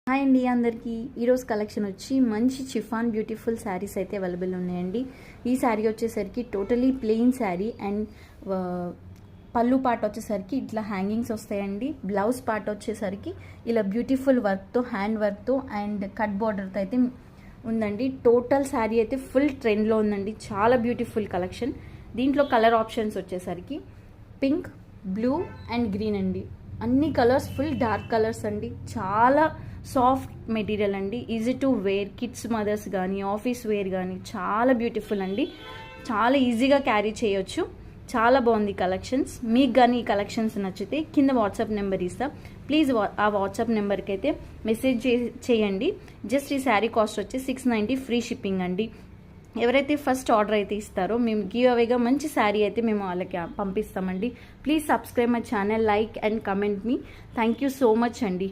Hi అండి అందరికీ. ఈరోజు కలెక్షన్ వచ్చి మంచి చిఫాన్ బ్యూటిఫుల్ శారీస్ అయితే అవైలబుల్ ఉన్నాయండి. ఈ శారీ వచ్చేసరికి టోటలీ ప్లెయిన్ శారీ అండ్ పళ్ళు పార్ట్ వచ్చేసరికి ఇట్లా హ్యాంగింగ్స్ వస్తాయండి. బ్లౌజ్ పార్ట్ వచ్చేసరికి ఇలా బ్యూటిఫుల్ వర్క్తో, హ్యాండ్ వర్క్తో అండ్ కట్ బార్డర్తో అయితే ఉందండి. టోటల్ శారీ అయితే ఫుల్ ట్రెండ్లో ఉందండి. చాలా బ్యూటిఫుల్ కలెక్షన్. దీంట్లో కలర్ ఆప్షన్స్ వచ్చేసరికి పింక్, బ్లూ అండ్ గ్రీన్ అండి. అన్ని కలర్స్ ఫుల్ డార్క్ కలర్స్ అండి. చాలా సాఫ్ట్ మెటీరియల్ అండి. Easy to wear, kids mothers కానీ ఆఫీస్ వేర్ కానీ చాలా బ్యూటిఫుల్ అండి. చాలా ఈజీగా క్యారీ చేయొచ్చు. చాలా బాగుంది కలెక్షన్స్. మీకు కానీ ఈ కలెక్షన్స్ నచ్చితే కింద వాట్సాప్ నెంబర్ ఇస్తా. ప్లీజ్ ఆ వాట్సాప్ నెంబర్కి అయితే మెసేజ్ చేయండి. జస్ట్ ఈ శారీ కాస్ట్ వచ్చి 690 ఫ్రీ షిప్పింగ్ అండి. ఎవరైతే ఫస్ట్ ఆర్డర్ అయితే ఇస్తారో మేము గివ్ అవేగా మంచి శారీ అయితే మేము వాళ్ళకి పంపిస్తామండి. Please subscribe my channel, like and comment me. Thank you so much అండి.